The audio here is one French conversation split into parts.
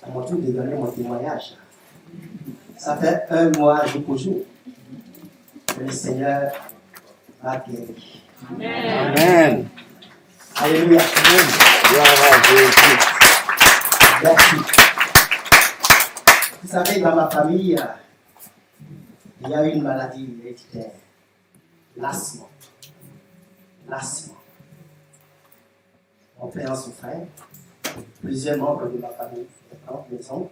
à mon tour de donner mon témoignage. Ça fait 1 mois jour pour jour que le Seigneur m'a guéri. Amen. Alléluia. Merci. Vous savez, dans ma famille, il y a une maladie héréditaire. L'asthme. L'asthme. Mon père en souffrait. Plusieurs membres de ma famille, mes oncles.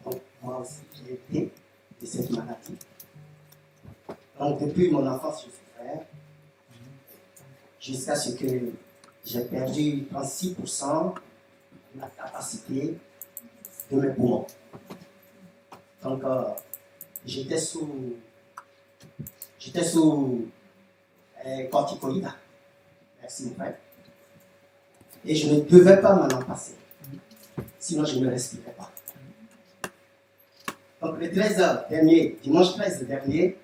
Donc, moi aussi, j'ai été de cette maladie. Donc, depuis mon enfance, je souffrais. Jusqu'à ce que j'ai perdu 36% de la capacité de mes poumons. Donc, j'étais sous corticoïde. Merci, mon frère. Et je ne devais pas m'en passer. Sinon, je ne respirais pas. Donc, le 13 dernier, dimanche 13 dernier,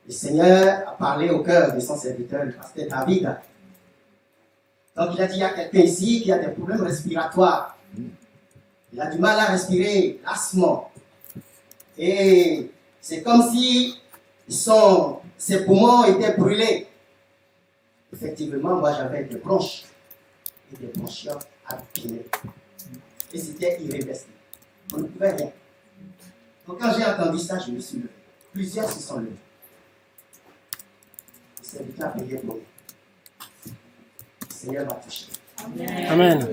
le Seigneur a parlé au cœur de son serviteur, le pasteur David. Donc, il a dit, il y a quelqu'un ici qui a des problèmes respiratoires. Il a du mal à respirer, l'asthme. Et c'est comme si ses poumons étaient brûlés. Effectivement, moi, j'avais des bronches et des bronchioles abîmées. Et c'était irréversible. On ne pouvait rien. Donc, quand j'ai entendu ça, je me suis levé. Plusieurs se sont levés. Le serviteur a prié pour moi. Le Seigneur m'a touché. Amen.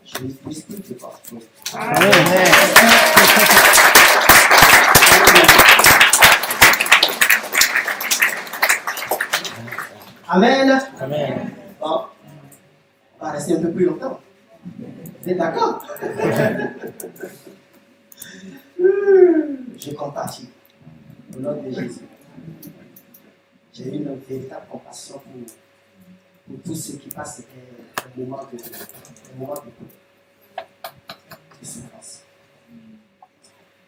Je ne puisse plus te porter. Amen. Amen. Amen. Bon, on va rester un peu plus longtemps. Vous êtes d'accord? Je compatis au nom de Jésus. J'ai une véritable compassion pour tous ceux qui passent un moment de souffrance.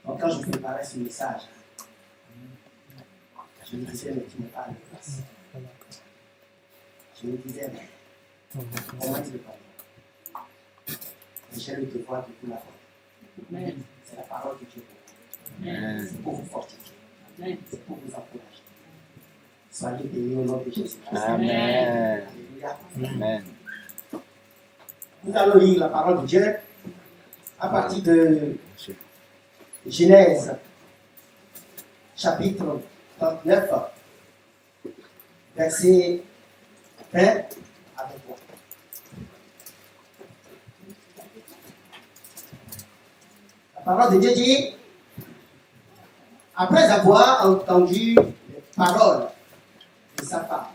Donc quand je préparais ce message, je me disais, mais tu n'es pas à la place. Je me disais, mais comment il le parle? J'ai le devoir de vous l'apprendre. C'est la parole de Dieu. C'est pour vous fortifier. C'est pour vous encourager. Soyez bénis au nom de Jésus. Amen. Alléluia. Amen. Nous allons lire la parole de Dieu à partir de Genèse, chapitre 39, verset 20 à 23. La parole de Dieu dit, après avoir entendu les paroles de sa femme,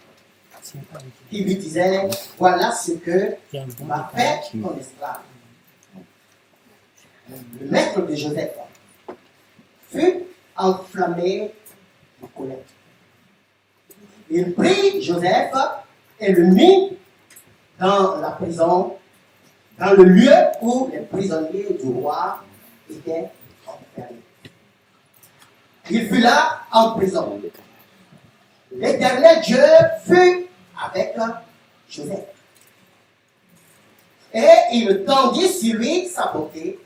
qui lui disait, voilà ce que m'a fait ton esclave. Le maître de Joseph fut enflammé de colère. Il prit Joseph et le mit dans la prison, dans le lieu où les prisonniers du roi étaient enfermés. Il fut là en prison. L'Éternel Dieu fut avec Joseph. Et il tendit sur lui sa bonté.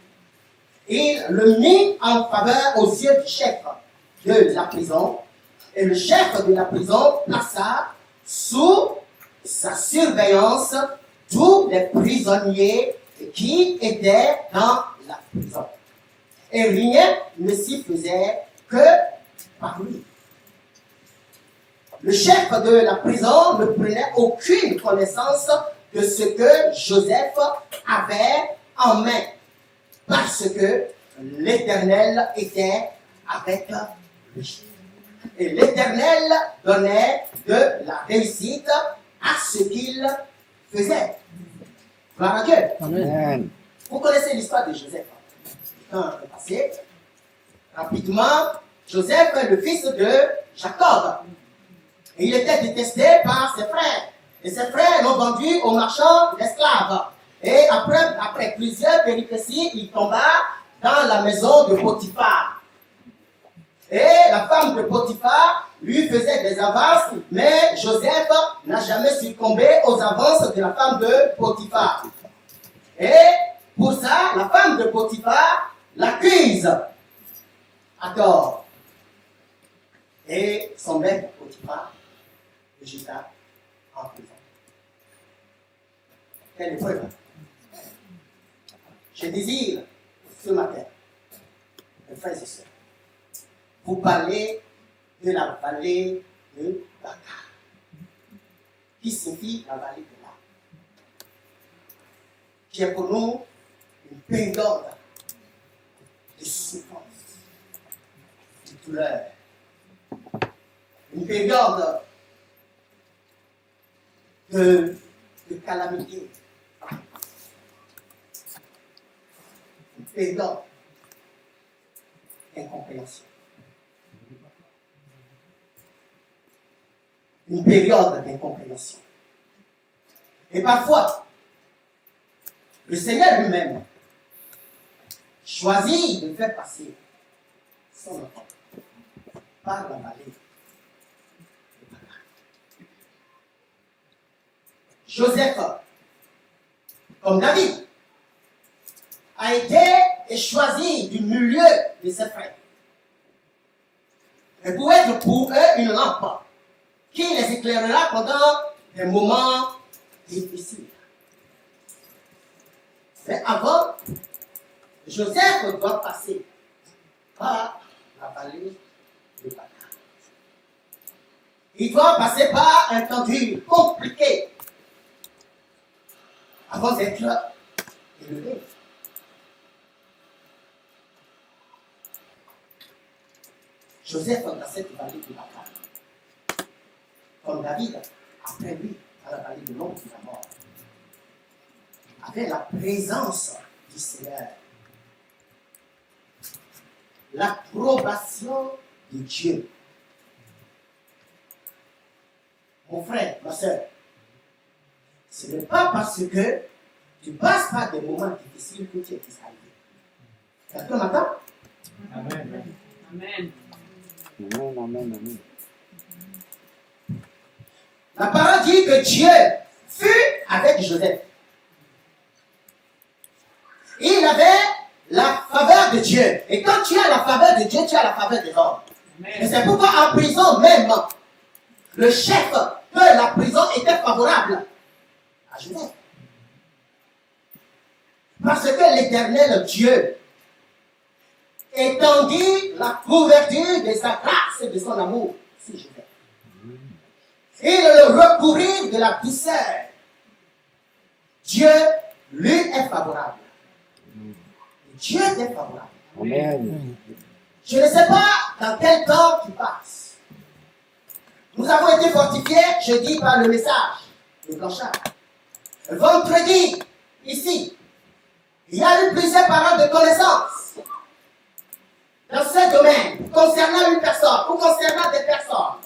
Il le mit en faveur aux yeux du chef de la prison. Et le chef de la prison plaça sous sa surveillance tous les prisonniers qui étaient dans la prison. Et rien ne s'y faisait que par lui. Le chef de la prison ne prenait aucune connaissance de ce que Joseph avait en main, parce que l'Éternel était avec lui. Et l'Éternel donnait de la réussite à ce qu'il faisait. Gloire à Dieu. Amen. Vous connaissez l'histoire de Joseph. Dans le passé, rapidement, Joseph est le fils de Jacob. Et il était détesté par ses frères. Et ses frères l'ont vendu aux marchands d'esclaves. Et après plusieurs péripéties, il tomba dans la maison de Potiphar. Et la femme de Potiphar lui faisait des avances, mais Joseph n'a jamais succombé aux avances de la femme de Potiphar. Et pour ça, la femme de Potiphar l'accuse à tort. Et son maître Potiphar le jeta en prison. Quelle épreuve! Je désire ce matin, mes frères et sœurs, vous parler de la vallée de Baca, qui signifie la vallée de l'âme, qui est pour nous une période de souffrance, de douleur, une période de calamité, une période d'incompréhension, une période d'incompréhension. Et parfois, le Seigneur lui-même choisit de faire passer son enfant par la vallée. Joseph, comme David, a été choisi du milieu de ses frères. Et pour être pour eux une lampe qui les éclairera pendant des moments difficiles. Mais avant, Joseph doit passer par la vallée de Baca. Il doit passer par un temps dur, compliqué, avant d'être élevé. Joseph, dans cette vallée de Baca, comme David, après lui, dans la vallée de l'ombre de la mort, avait la présence du Seigneur, l'approbation de Dieu. Mon frère, ma soeur, ce n'est pas parce que tu passes par des moments difficiles que tu es disqualifié. Quelqu'un m'entend? Amen. Amen, amen, amen. La parole dit que Dieu fut avec Joseph. Il avait la faveur de Dieu. Et quand tu as la faveur de Dieu, tu as la faveur des hommes. Et c'est pourquoi en prison même, le chef de la prison était favorable à Joseph. Parce que l'Éternel Dieu étendit la couverture de sa grâce et de son amour sur Joseph. Il le recouvrit de la douceur. Dieu lui est favorable. Dieu est favorable. Amen. Je ne sais pas dans quel temps tu passes. Nous avons été fortifiés, je dis, par le message de Blanchard. Vendredi, ici, il y a eu plusieurs paroles de connaissance dans ce domaine, concernant une personne ou concernant des personnes.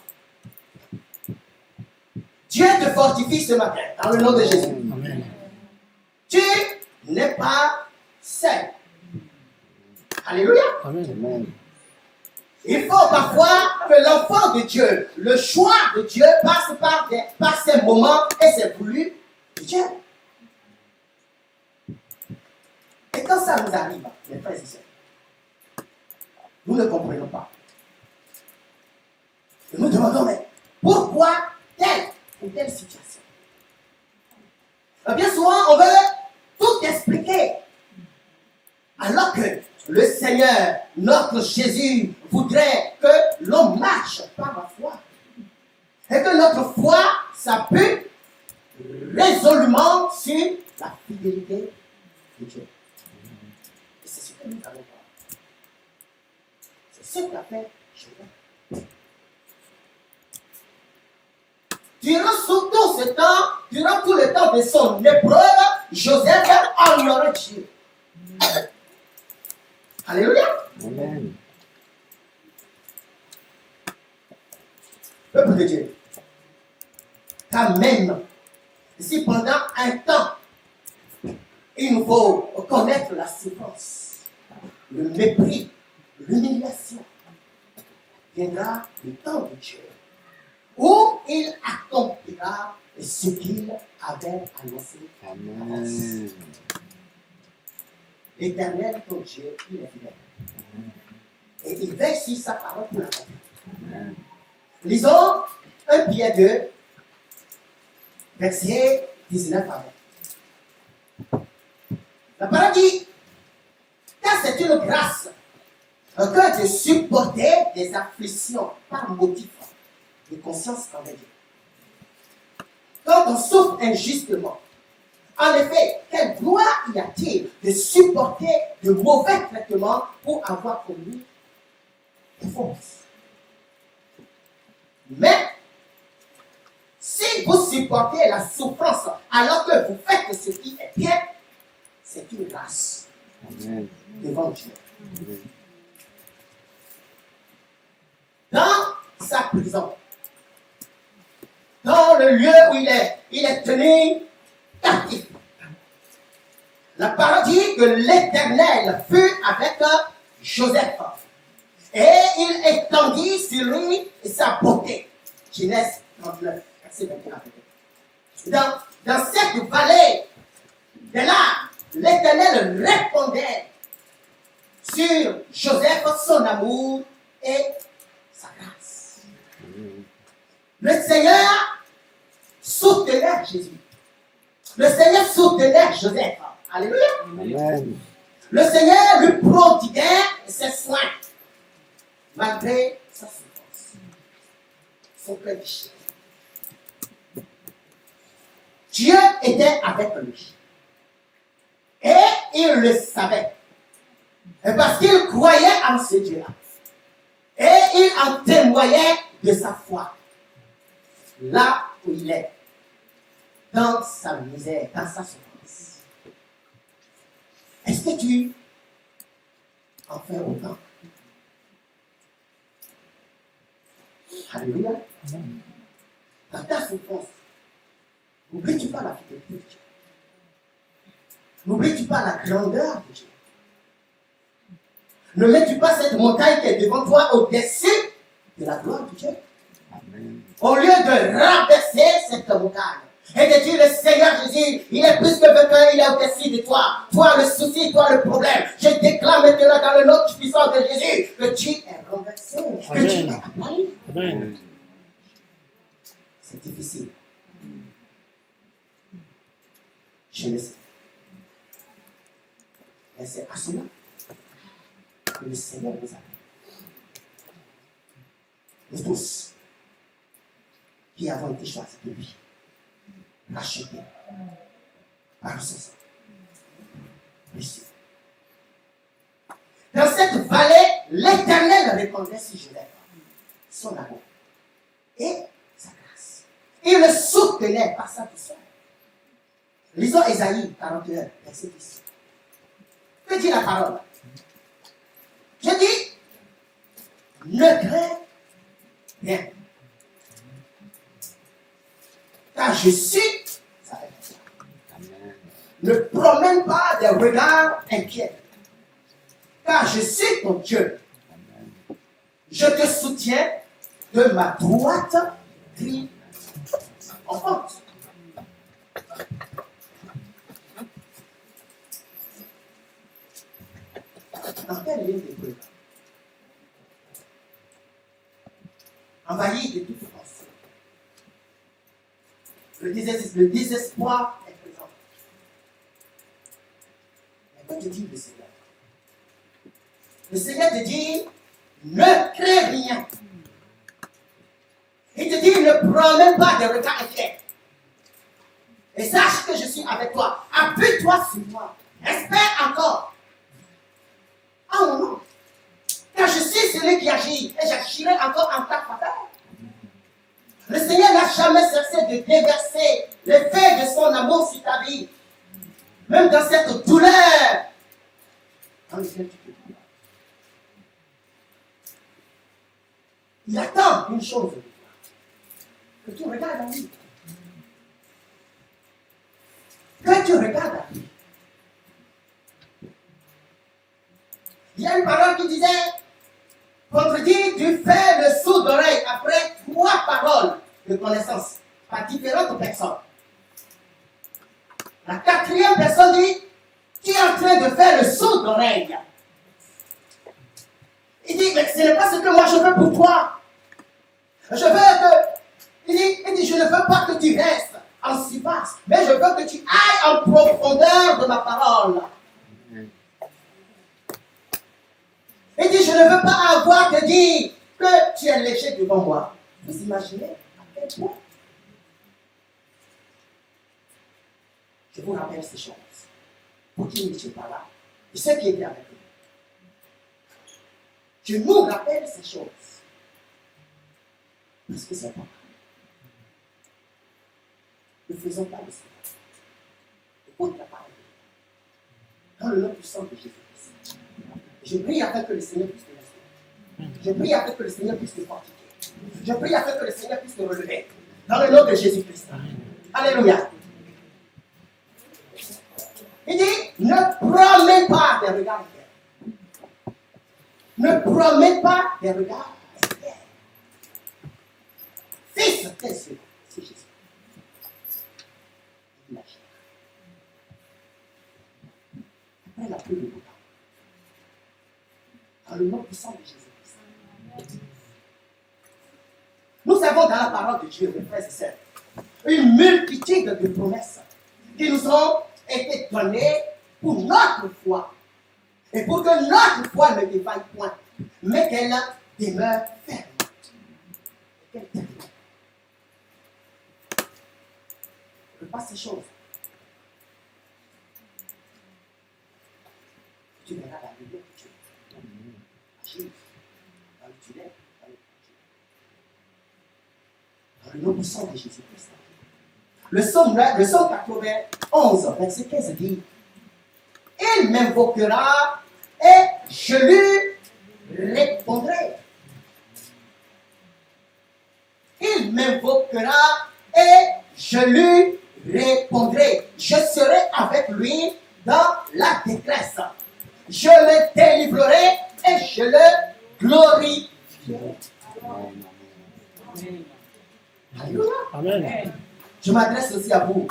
Dieu te fortifie ce matin, dans le nom de Jésus. Amen. Tu n'es pas seul. Alléluia. Amen. Il faut parfois que l'enfant de Dieu, le choix de Dieu, passe par ces moments et ces voulus de Dieu. Et quand ça nous arrive, mes frères et sœurs, nous ne comprenons pas. Et nous demandons, mais pourquoi telle ou telle situation? Et bien souvent, on veut tout expliquer. Alors que le Seigneur, notre Jésus, voudrait que l'on marche par la foi. Et que notre foi s'appuie résolument sur la fidélité de Dieu. Et c'est ce que nous allons voir. C'est ce qu'a fait Joseph. Durant tout le temps de son épreuve, Joseph a honoré Dieu. Alléluia. Amen. Peuple de Dieu. Quand même, si pendant un temps, il nous faut connaître la souffrance, le mépris, l'humiliation, viendra le temps de Dieu où il accomplira ce qu'il avait annoncé. Amen. L'Éternel, ton Dieu, il est fidèle. Et il veille sur sa parole pour l'accomplir. Lisons 1 Pierre 2, verset 19 à 20. La parole dit, car c'est une grâce que de supporter des afflictions par motif de conscience envers Dieu. Quand on souffre injustement, en effet, quelle gloire y a-t-il de supporter de mauvais traitements pour avoir commis des fautes? Mais, si vous supportez la souffrance alors que vous faites ce qui est bien, c'est une grâce devant Dieu. Dans sa prison, dans le lieu où il est tenu captif, la parole dit que l'Éternel fut avec Joseph et il étendit sur lui sa beauté. Genèse 39, verset 21. Dans cette vallée de larmes, l'Éternel répondait sur Joseph son amour et sa grâce. Le Seigneur soutenait Jésus. Le Seigneur soutenait Joseph. Alléluia. Amen. Le Seigneur lui prodiguait ses soins, malgré sa souffrance, son péché. Dieu était avec lui. Et il le savait. Et parce qu'il croyait en ce Dieu-là. Et il en témoignait de sa foi. Là où il est. Dans sa misère, dans sa souffrance. Est-ce que tu en fais autant? Alléluia. Dans ta souffrance, n'oublie-tu pas la fidélité de Dieu. N'oublie-tu pas la grandeur de Dieu. Ne mets-tu pas cette montagne qui est devant toi au-dessus de la gloire de Dieu. Amen. Au lieu de rabaisser cette montagne et de dire, le Seigneur Jésus, il est plus que vainqueur, il est au-dessus de toi. Toi le souci, toi le problème. Je déclare maintenant dans le nom puissant de Jésus que tu es renversé, que tu es aplani. Amen. C'est difficile. Je le sais. Et c'est à cela que le Seigneur nous appelle. Nous tous, qui avons été choisis de lui, rachetés par son sang. Précieux. Dans cette vallée, l'Éternel répondait sur Joseph, son amour et sa grâce. Il le soutenait par sa puissance. Lisons Ésaïe 41, verset 10. Que dit la parole? Je dis, ne crains rien. Car je suis avec toi. Ne promène pas des regards inquiets. Car je suis ton Dieu. Je te soutiens de ma droite crie en force. Dans quelle ligne de preuve? Envahi de toute force. Le désespoir est présent. Mais que te dit le Seigneur? Le Seigneur te dit, ne crée rien. Il te dit, ne prends même pas de regard inquiet. Et sache que je suis avec toi. Appuie-toi sur moi. Espère encore. Ah mon nom. Car je suis celui qui agit et j'agirai encore en ta faveur. Le Seigneur n'a jamais cessé de déverser l'effet de son amour sur ta vie. Même dans cette douleur dans laquelle tu peux vivre. Il attend une chose de toi. Que tu regardes la vie. Que tu regardes la vie. Il y a une parole qui disait, contredit du fait le sourd d'oreille après 3 paroles de connaissance par différentes personnes. La 4e personne dit, Tu es en train de faire le saut d'oreille. Il dit, mais ce n'est pas ce que moi je veux pour toi. Je veux que... Il dit, je ne veux pas que tu restes en surface, mais je veux que tu ailles en profondeur de ma parole. Il dit, je ne veux pas avoir te dire que tu es léger devant moi. Vous imaginez à quel point? Je vous rappelle ces choses. Pour qui n'étiez pas là, et ceux qui étaient avec nous. Je nous rappelle ces choses. Parce que c'est important. Ne faisons pas de ça. On ne l'a pas arrêté. Dans le nom puissant de Jésus-Christ. Je prie afin que le Seigneur puisse te rester. Je prie afin que le Seigneur puisse te fortifier. Je prie afin que le Seigneur puisse te relever. Dans le nom de Jésus-Christ. Alléluia. Il dit, ne promets pas des regards. Ne promets pas des regards. Fixe tes yeux. C'est Jésus. Après la pluie de Bouddha. Dans le nom puissant de Jésus-Christ. Nous avons dans la parole de Dieu, mes frères et sœurs, une multitude de promesses qui nous ont été données pour notre foi. Et pour que notre foi ne défaille point, mais qu'elle demeure ferme. Quelle terre. Ne pas ces choses. Tu verras la lumière de Dieu. Agir dans le tunnel, dans le nom puissant de Jésus-Christ. Le psaume 91, verset 15 dit, il m'invoquera et je lui répondrai. Il m'invoquera et je lui répondrai. Je serai avec lui dans la détresse. Je le délivrerai et je le glorifierai. Alléluia. Amen. Je m'adresse aussi à vous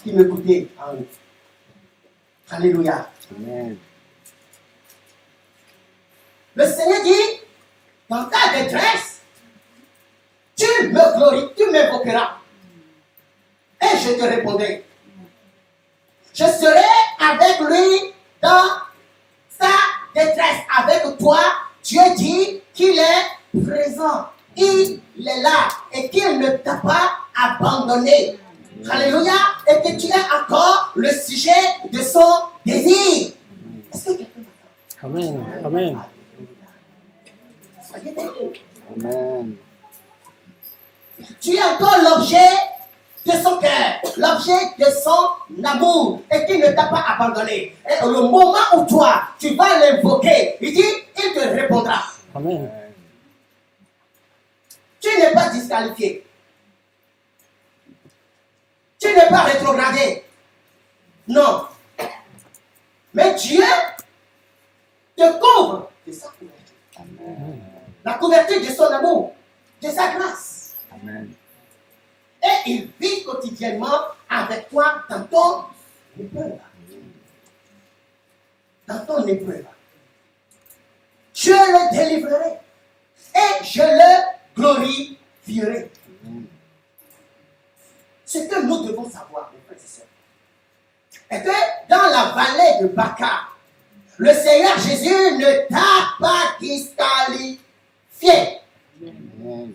qui m'écoutez. Alléluia. Amen. Le Seigneur dit, dans ta détresse, tu me glorifies, tu m'invoqueras. Et je te répondrai. Je serai avec lui dans sa détresse. Avec toi, Dieu dit qu'il est présent. Il est là et qu'il ne t'a pas abandonné. Alléluia. Et que tu es encore le sujet de son désir. Est-ce que quelqu'un m'entend? Amen. Amen. Soyez d'accord. Amen. Tu es encore l'objet de son cœur, l'objet de son amour, et qu'il ne t'a pas abandonné. Et au moment où toi, tu vas l'invoquer, il dit, il te répondra. Amen. Tu n'es pas disqualifié. Tu n'es pas rétrogradé. Non. Mais Dieu te couvre de sa couverture. Amen. La couverture de son amour, de sa grâce. Amen. Et il vit quotidiennement avec toi dans ton épreuve. Dans ton épreuve. Je le délivrerai. Et je le glorifierai. Ce que nous devons savoir, mes frères et sœurs, est que dans la vallée de Baca, le Seigneur Jésus ne t'a pas disqualifié. Amen.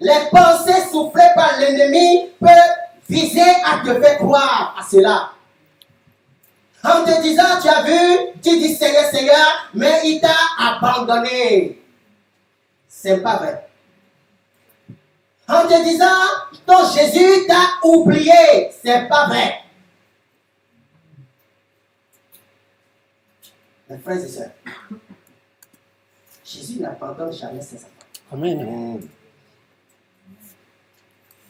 Les pensées soufflées par l'ennemi peuvent viser à te faire croire à cela. En te disant, tu as vu, tu dis Seigneur, Seigneur, mais il t'a abandonné. C'est pas vrai. En te disant, ton Jésus t'a oublié. C'est pas vrai. Mes frères et sœurs, Jésus n'abandonne jamais ses enfants. Amen. Amen.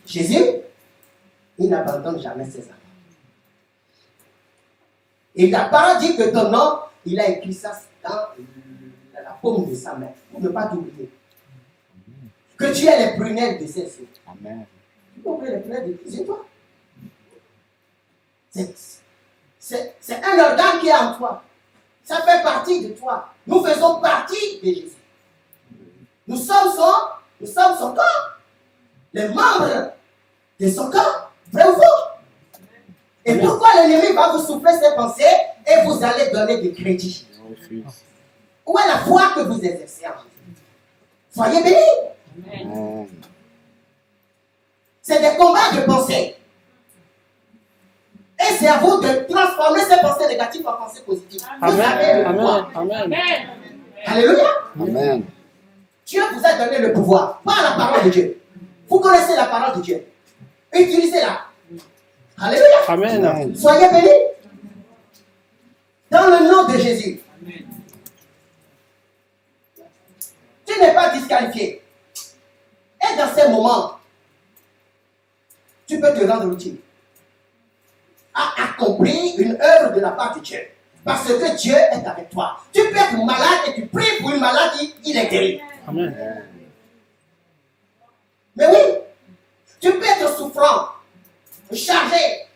Jésus, il n'abandonne jamais ses enfants. Et la parole dit que ton nom, il a écrit ça dans la paume de sa main, pour ne pas t'oublier. Que tu es les prunelles de ses yeux. Amen. Tu peux ouvrir les prunelles de tes yeux, toi? C'est un organe qui est en toi. Ça fait partie de toi. Nous faisons partie de Jésus. Nous sommes son corps. Les membres de son corps. Vrai ou faux? Et pourquoi l'ennemi va vous souffler ses pensées et vous allez donner du crédit? Où est la foi que vous exercez en Jésus? Soyez bénis. Amen. C'est des combats de pensée. Et c'est à vous de transformer ces pensées négatives en pensées positives. Vous avez le pouvoir. Amen. Alléluia. Amen. Dieu vous a donné le pouvoir par la parole de Dieu. Vous connaissez la parole de Dieu. Utilisez-la. Alléluia. Amen. Soyez bénis. Dans le nom de Jésus. Tu n'es pas disqualifié. Et dans ces moments, tu peux te rendre utile à accomplir une œuvre de la part de Dieu. Parce que Dieu est avec toi. Tu peux être malade et tu pries pour une maladie, il est guéri. Amen. Mais oui, tu peux être souffrant, chargé,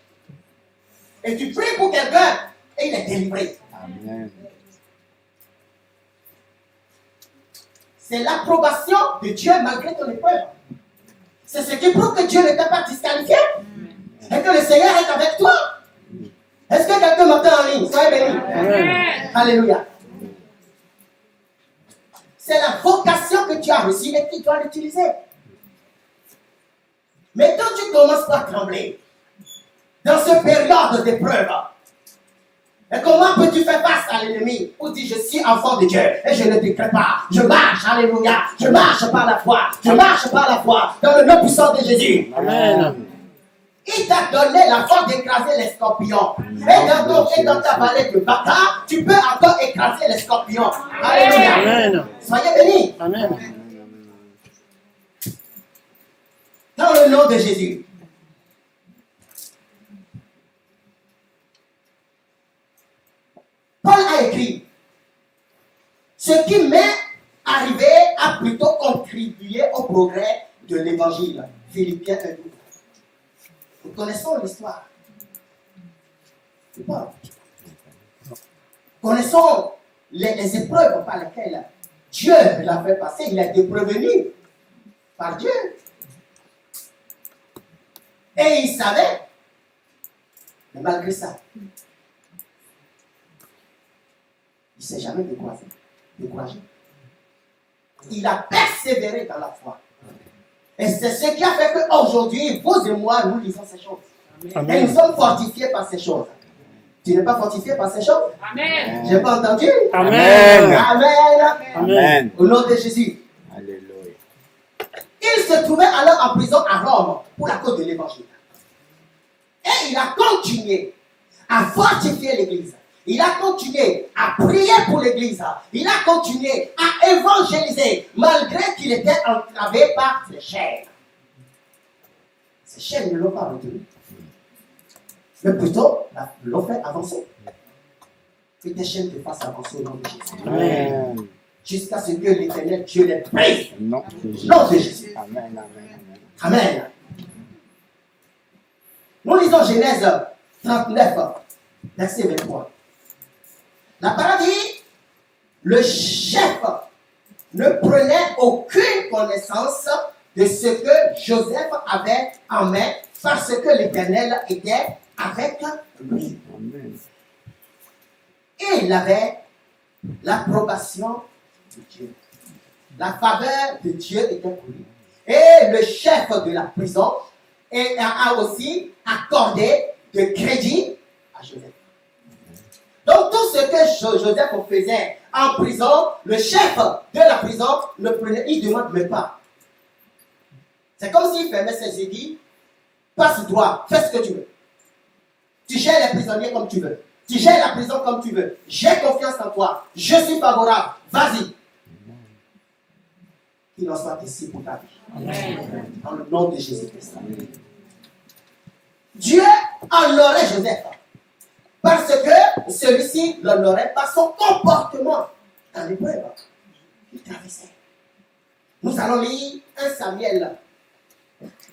et tu pries pour quelqu'un et il est délivré. Amen. C'est l'approbation de Dieu malgré ton épreuve. C'est ce qui prouve que Dieu ne t'a pas disqualifié et que le Seigneur est avec toi. Est-ce que quelqu'un m'entend en ligne? Soyez bénis. Amen. Alléluia. C'est la vocation que tu as reçue et que tu dois l'utiliser. Mais quand tu commences par trembler, dans cette période d'épreuve, et comment peux-tu faire face à l'ennemi pour dire je suis enfant de Dieu et je ne décrète pas, je marche, alléluia, je marche par la foi, je marche par la foi dans le nom puissant de Jésus. Amen. Il t'a donné la force d'écraser les scorpions. Et dans ta vallée de bataille, tu peux encore écraser les scorpions. Alléluia. Amen. Soyez bénis. Amen. Dans le nom de Jésus. Paul a écrit, ce qui m'est arrivé a plutôt contribué au progrès de l'évangile. Philippiens 1. Nous connaissons l'histoire. Connaissons les épreuves par lesquelles Dieu l'a fait passer. Il a été prévenu par Dieu. Et il savait. Mais malgré ça, il ne s'est jamais découragé. Il a persévéré dans la foi. Et c'est ce qui a fait qu'aujourd'hui, vous et moi, nous lisons ces choses. Amen. Et nous sommes fortifiés par ces choses. Tu n'es pas fortifié par ces choses? Amen. Je n'ai pas entendu? Amen. Amen. Amen. Au nom de Jésus. Alléluia. Il se trouvait alors en prison à Rome pour la cause de l'évangile. Et il a continué à fortifier l'église. Il a continué à prier pour l'église. Il a continué à évangéliser malgré qu'il était entravé par ses chaînes. Ces chaînes ne l'ont pas retenu. Mais plutôt, l'ont fait avancer. Que tes chaînes te fassent avancer au nom de Jésus. Amen. Jusqu'à ce que l'Éternel Dieu les brise. Non. Nom de Jésus. Amen. Amen. Amen. Nous lisons Genèse 39, verset 23. La parole dit, le chef ne prenait aucune connaissance de ce que Joseph avait en main parce que l'Éternel était avec lui. Amen. Et il avait l'approbation de Dieu. La faveur de Dieu était pour lui. Et le chef de la prison a aussi accordé de crédit à Joseph. Donc tout ce que Joseph faisait en prison, le chef de la prison ne prenait, il ne demande même pas. C'est comme s'il fermait ses yeux et dit, passe droit, fais ce que tu veux. Tu gères les prisonniers comme tu veux. Tu gères la prison comme tu veux. J'ai confiance en toi. Je suis favorable. Vas-y. Qu'il en soit ici pour ta vie. Amen. Dans le nom de Jésus-Christ. Dieu honorait Joseph. Parce que celui-ci l'honorait par son comportement dans l'épreuve. Il traversait. Nous allons lire 1 Samuel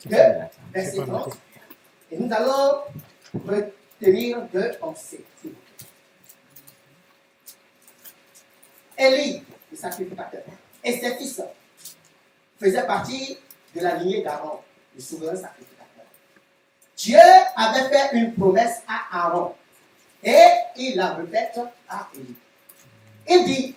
2, verset 30. Et nous allons tenir deux pensées. Élie, le sacrificateur, et ses fils faisaient partie de la lignée d'Aaron, le souverain sacrificateur. Dieu avait fait une promesse à Aaron et il la répète à Élie. Il dit,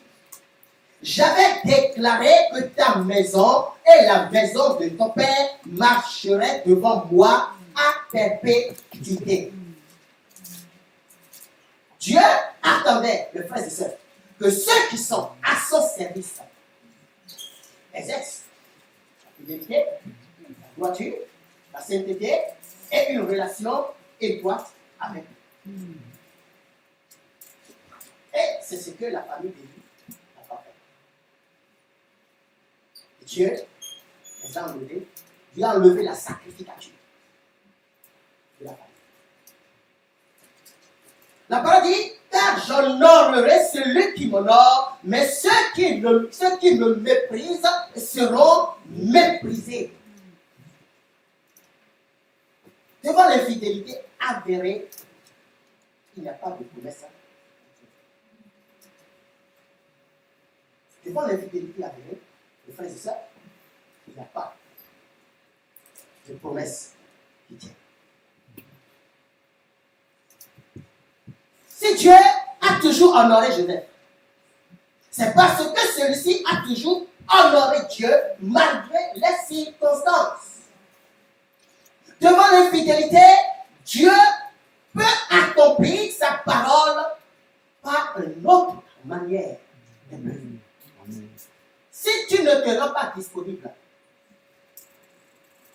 j'avais déclaré que ta maison et la maison de ton père marcheraient devant moi à perpétuité. Dieu attendait, les frères et sœurs, que ceux qui sont à son service exercent la fidélité, la droiture, la sainteté et une relation étroite avec lui. Et c'est ce que la famille d'Élie n'a pas fait. Dieu les a enlevés, Dieu a enlevé la sacrificature de la famille. La parole dit, car j'honorerai celui qui m'honore, mais ceux qui me méprisent seront méprisés. Devant l'infidélité avérée, il n'y a pas de promesse. Devant l'infidélité avérée, les frères et sœurs, il n'y a pas de promesse qui tient. Si Dieu a toujours honoré Joseph, c'est parce que celui-ci a toujours honoré Dieu malgré les circonstances. Devant l'infidélité, Dieu peut accomplir sa parole par une autre manière de vivre. Si tu ne te rends pas disponible,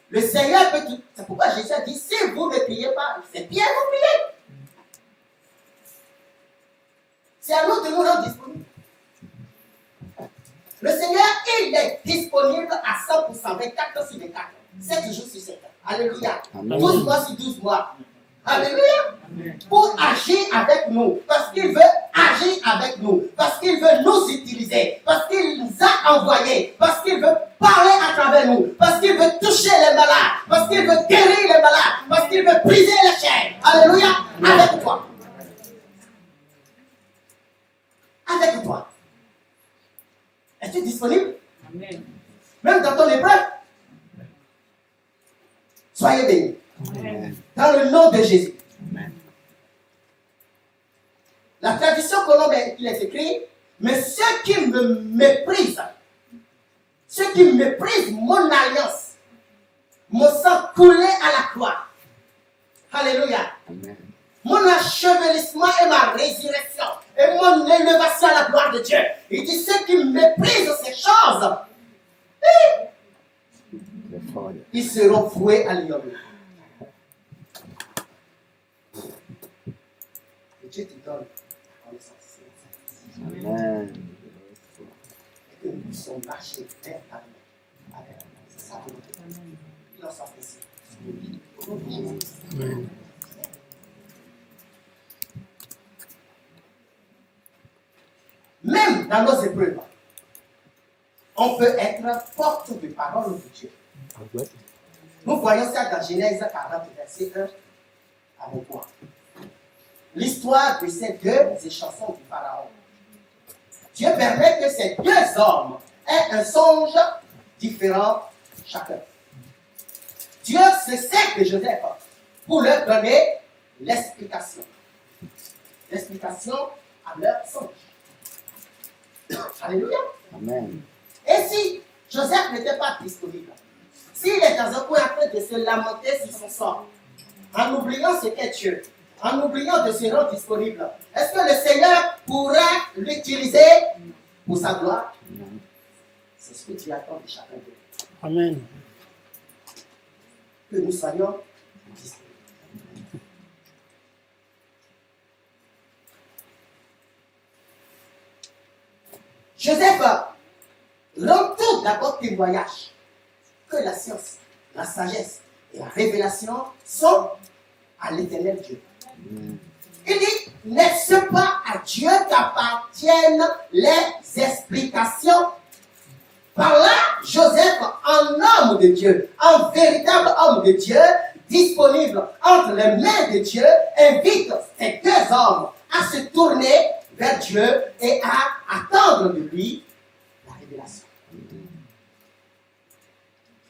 le Seigneur peut tout. C'est pourquoi Jésus a dit, si vous ne priez pas, c'est bien vous priez. C'est à nous de nous rendre disponibles. Le Seigneur, il est disponible à 100%, 24 heures sur 24, 7 jours sur 7. Alléluia. Amen. 12 mois sur 12 mois. Alléluia. Amen. Pour agir avec nous, parce qu'il veut agir avec nous, parce qu'il veut nous utiliser, parce qu'il nous a envoyés, parce qu'il veut parler à travers nous, parce qu'il veut toucher les malades, parce qu'il veut guérir les malades, parce qu'il veut briser les chaînes. Alléluia. Avec toi. Avec toi. Es-tu disponible? Amen. Même dans ton épreuve. Soyez bénis. Amen. Dans le nom de Jésus. Amen. La tradition colombe, il est écrit, mais ceux qui me méprisent, ceux qui méprisent mon alliance, mon sang coulé à la croix. Alléluia. Amen. Mon enchevêtrissement et ma résurrection et mon élévation à la gloire de Dieu. Il dit ceux qui méprisent ces choses, ils seront voués à l'ignominie. Et Dieu te donne connaissance. Amen. Et que nous puissions marcher vers la main. Amen. C'est ça que nous devons. Il en sort ici. Amen. Même dans nos épreuves, on peut être porte de parole de Dieu. Nous voyons ça dans Genèse 40, verset 1 à 23. L'histoire de ces deux échansons du Pharaon. Dieu permet que ces deux hommes aient un songe différent chacun. Dieu se sert de Joseph pour leur donner l'explication. L'explication à leur songe. Alléluia. Amen. Et si Joseph n'était pas disponible, s'il est dans un coin en train de se lamenter sur son sort, en oubliant ce qu'est Dieu, en oubliant de se rendre disponible, est-ce que le Seigneur pourrait l'utiliser pour sa gloire? C'est ce que Dieu attend de chacun de nous. Amen. Que nous soyons disponibles. Joseph rend tout d'abord témoignage que la science, la sagesse et la révélation sont à l'Éternel Dieu. Il dit, n'est-ce pas à Dieu qu'appartiennent les explications? Par là, Joseph, en homme de Dieu, en véritable homme de Dieu, disponible entre les mains de Dieu invite ces deux hommes à se tourner vers Dieu et à attendre de lui la révélation.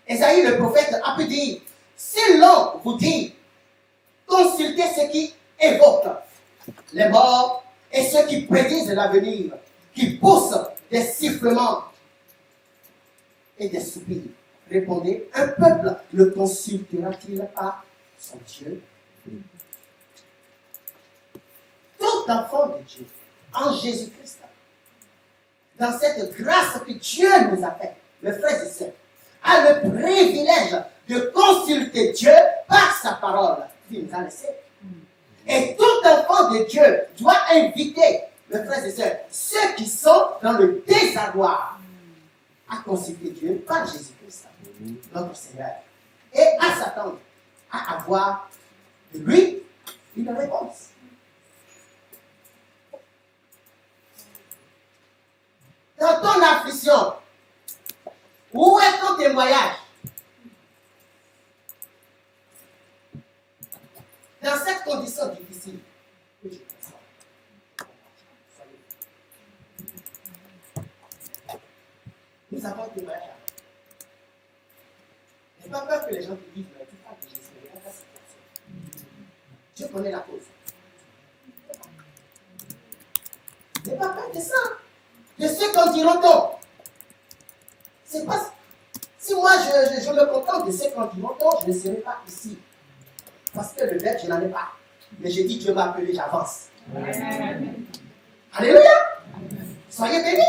Ésaïe le prophète a pu dire, si l'on vous dit, consultez ceux qui évoquent les morts et ceux qui prédisent l'avenir, qui poussent des sifflements et des soupirs. Répondez, un peuple ne consultera-t-il pas son Dieu? Tout enfant de Dieu, en Jésus-Christ, dans cette grâce que Dieu nous a faite, mes frères et sœurs, a le privilège de consulter Dieu par sa parole qu'il nous a laissée. Et tout enfant de Dieu doit inviter, mes frères et sœurs, ceux qui sont dans le désarroi à consulter Dieu par Jésus-Christ, notre Seigneur, et à s'attendre à avoir de lui une réponse. Dans ton affliction, où est ton témoignage? Dans cette condition difficile que je ressens, nous avons un témoignage. N'aie pas peur que les gens te disent, mais tu parles de Jésus, mais regarde ta situation. Dieu connaît la cause. N'aie pas peur de ça. De ce qu'en diront-on. C'est pas. Si moi je me contente de ce qu'en diront-on, je ne serai pas ici. Parce que le verbe, je n'en ai pas. Mais je dis Dieu m'a appelé, j'avance. Amen. Alléluia. Soyez bénis.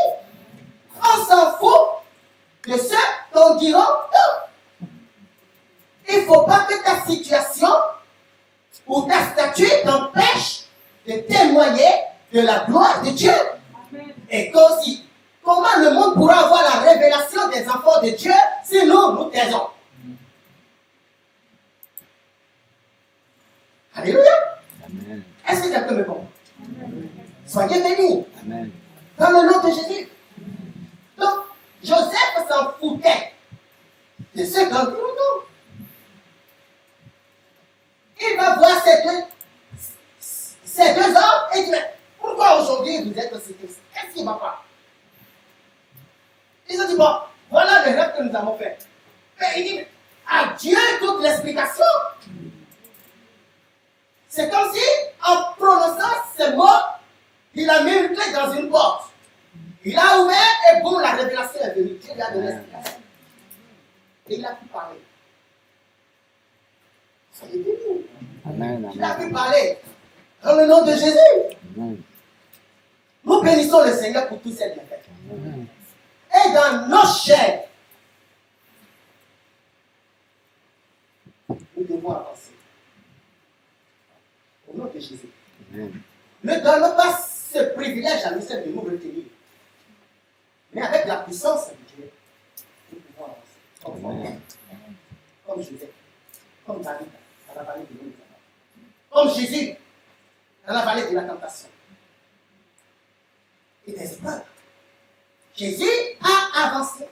On s'en fout de ce qu'on dira. Il ne faut pas que ta situation ou ta statue t'empêche de témoigner de la gloire de Dieu. Amen. Et qu'aussi, comment le monde pourra avoir la révélation des enfants de Dieu si nous taisons? Alléluia. Amen. Est-ce que quelqu'un me comprend? Soyez bénis. Amen. Dans le nom de Jésus. Donc, Joseph s'en foutait de ce qu'on dit autour. Il va voir ces deux hommes et dit, pourquoi aujourd'hui vous êtes aussi tristes? Qu'est-ce qui ne va pas? Ils ont dit, bon, voilà le rêve que nous avons fait. Et il dit, à Dieu toute l'explication. C'est comme si, en prononçant ces mots, il a mis une clé dans une porte. Il a ouvert et boum, la révélation est venue. Dieu lui a donné l'explication. Et il a pu parler. Soyez bénis. Amen. Il a pu parler. Dans le nom de Jésus. Amen. Nous bénissons le Seigneur pour tous ces bienfaits. Et dans nos chairs, nous devons avancer. Au nom de Jésus. Amen. Ne donnons pas ce privilège à nous de nous retenir. Mais avec la puissance de Dieu, nous pouvons avancer. Comme Joseph, comme David, dans la vallée de l'eau. Comme Jésus, dans la vallée de la tentation. Et des épreuves. Jésus a avancé.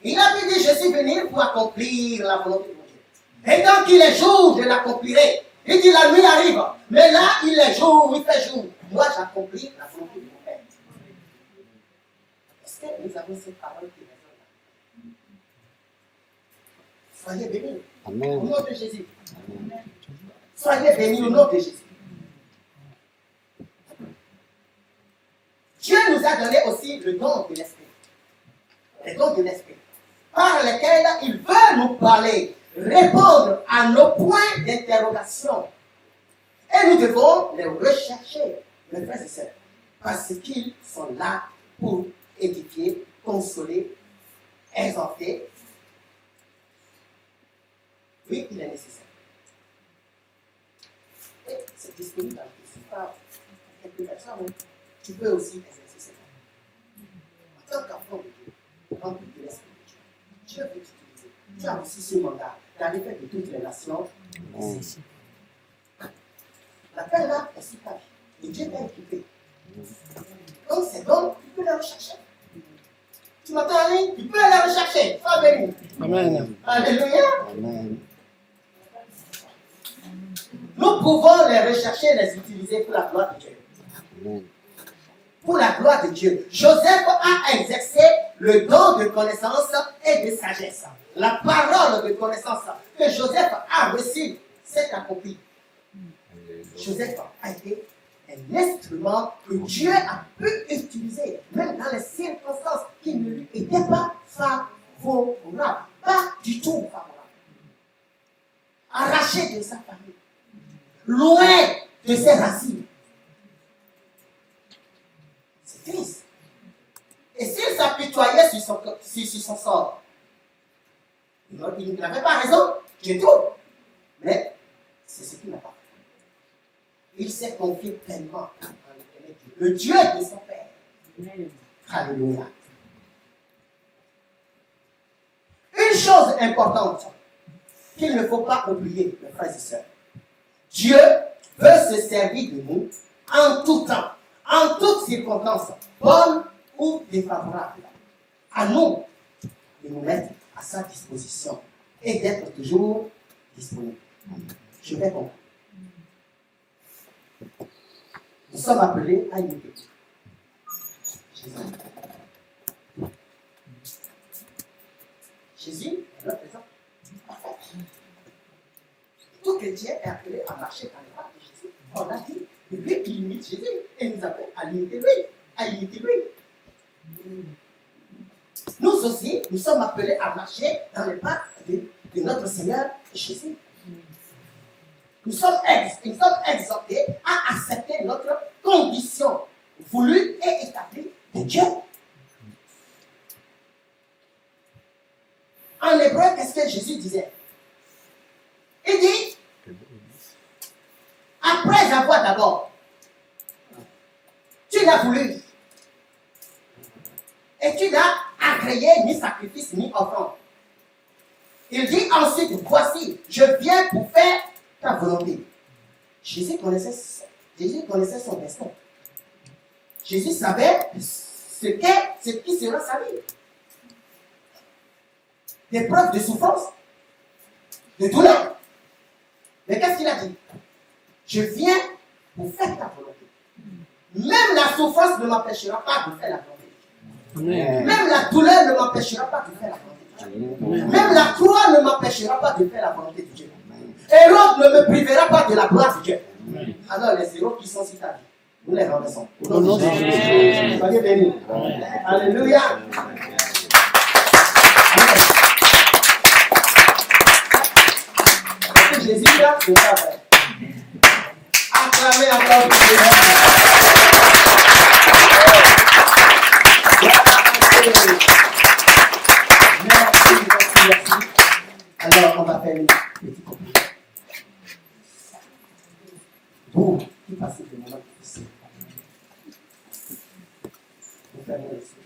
Il a pu dire, je suis venu pour accomplir la volonté de mon Dieu. Et tant qu'il est jour, je l'accomplirai. Il dit, la nuit arrive. Mais là, il est jour, il fait jour. Moi, j'accomplis la volonté de mon Père. Est-ce que nous avons cette parole qui résonne là? Soyez bénis. Amen. Au nom de Jésus. Amen. Soyez bénis au nom de Jésus. Dieu nous a donné aussi le don de l'Esprit. Le don de l'Esprit. Par lequel il veut nous parler, répondre à nos points d'interrogation. Et nous devons les rechercher, mes frères et sœurs, parce qu'ils sont là pour édifier, consoler, exhorter. Oui, il est nécessaire. Et c'est disponible dans le c'est pas quelques personnes. Tu peux aussi exercer cette en tant qu'enfant de Dieu, rempli de l'Esprit de Dieu. Dieu veut t'utiliser. Tu as aussi ce mandat d'aller faire de toutes les nations. L'appel là est sur ta vie. Et Dieu t'a équipé. Donc c'est bon, tu peux la rechercher. Tu m'entends en ligne? Tu peux la rechercher. Sois béni. Amen. Alléluia. Amen. pouvons les rechercher et les utiliser pour la gloire de Dieu. Amen. Pour la gloire de Dieu. Joseph a exercé le don de connaissance et de sagesse. La parole de connaissance que Joseph a reçue s'est accomplie. Joseph a été un instrument que Dieu a pu utiliser, même dans les circonstances qui ne lui étaient pas favorables. Pas du tout favorables. Arraché de sa famille. Loin de ses racines. C'est triste. Et s'il s'apitoyait sur son sort, il n'avait pas raison, je trouve. Mais c'est ce qu'il n'a pas fait. Il s'est confié pleinement à le Dieu de son Père. Amen. Alléluia. Une chose importante qu'il ne faut pas oublier, mes frères et sœurs. Dieu veut se servir de nous en tout temps, en toutes circonstances, bonnes ou défavorables. À nous de nous mettre à sa disposition et d'être toujours disponible. Je vais conclure. Nous sommes appelés à imiter Jésus est notre exemple. Tout chrétien est appelé à marcher dans les pas de Jésus. On a dit, lui, il imite Jésus et nous appelle à l'imiter lui. Nous aussi, nous sommes appelés à marcher dans les pas de notre Seigneur Jésus. Nous sommes exhortés à accepter notre condition voulue et établie de Dieu. En hébreu, qu'est-ce que Jésus disait? Il dit, après avoir d'abord, tu l'as voulu, et tu n'as agréé ni sacrifice ni offrande. Il dit ensuite, voici, je viens pour faire ta volonté. Jésus connaissait son destin. Jésus savait ce qui sera sa vie. Des preuves de souffrance, de douleur. Mais qu'est-ce qu'il a dit? Je viens pour faire ta volonté. Même la souffrance ne m'empêchera pas de faire la volonté. Amen. Même la douleur ne m'empêchera pas de faire la volonté de Dieu. Même la croix ne m'empêchera pas de faire la volonté de Dieu. Hérode ne me privera pas de la gloire de Dieu. Amen. Alors les héros qui sont cités, nous les remercions. Soyez bénis. Alléluia. Jésus là, c'est ça. Acclamez encore pour Jésus. Merci. Alors, on va faire une petite conclusion. Vous qui passez des moments difficiles, vous fermez les yeux.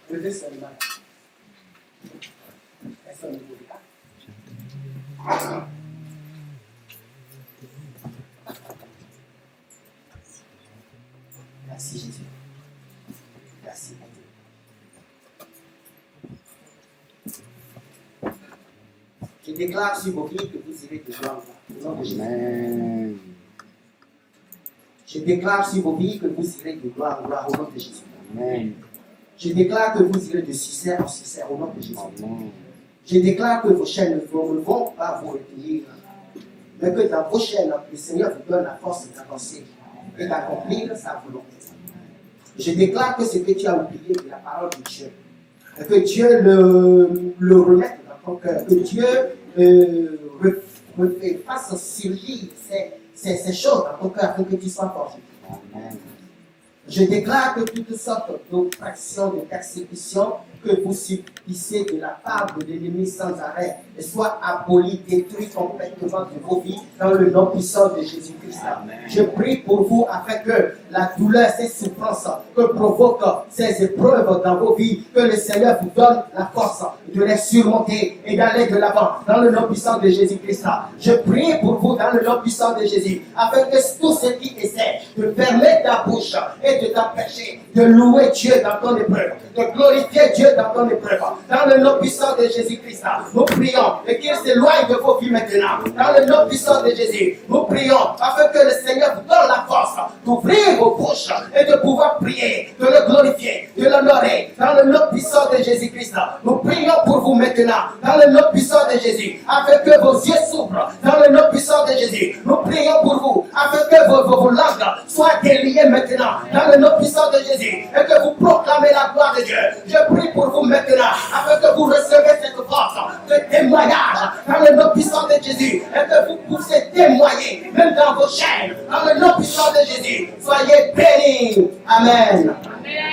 Levez seulement. Personne ne vous regarde. Merci Jésus. Merci mon Dieu. Je déclare sur vos vies que vous irez de gloire au nom de Jésus. Amen. Je déclare sur vos vies que vous irez de gloire en gloire au nom de Jésus. Amen. Je déclare que vous irez de succès en succès au nom de Jésus. Amen. Je déclare que vos chaînes ne vont pas vous retenir, mais que dans vos chaînes, le Seigneur vous donne la force d'avancer et d'accomplir sa volonté. Je déclare que ce que tu as oublié de la parole de Dieu, que Dieu le remette dans ton cœur, que Dieu fasse surgir ces choses dans ton cœur pour que tu sois forgé. Amen. Je déclare que toutes sortes d'oppressions, de persécutions que vous subissez de la part de l'ennemi sans arrêt soient abolies, détruites complètement de vos vies dans le nom puissant de Jésus-Christ. Je prie pour vous afin que la douleur, ces souffrances que provoquent ces épreuves dans vos vies, que le Seigneur vous donne la force de les surmonter et d'aller de l'avant dans le nom puissant de Jésus-Christ. Je prie pour vous dans le nom puissant de Jésus afin que tous ceux qui essaient de fermer ta bouche et de t'empêcher de louer Dieu dans ton épreuve, de glorifier Dieu dans ton épreuve, Dans le nom puissant de Jésus-Christ, nous prions et qu'il s'éloigne de vos vies maintenant. Dans le nom puissant de Jésus, nous prions afin que le Seigneur vous donne la force d'ouvrir vos bouches et de pouvoir prier, de le glorifier, de l'honorer. Dans le nom puissant de Jésus-Christ, nous prions pour vous maintenant. Dans le nom puissant de Jésus, afin que vos yeux s'ouvrent. Dans le nom puissant de Jésus, nous prions pour vous afin que vos langues soient déliées maintenant. Dans le nom puissant de Jésus, et que vous proclamez la gloire de Dieu. Je prie pour vous maintenant afin que vous recevez cette force de témoignage. Dans le nom puissant de Jésus, et que vous puissiez témoigner, même dans vos chaînes. Dans le nom puissant de Jésus, soyez bénis. Amen. Amen.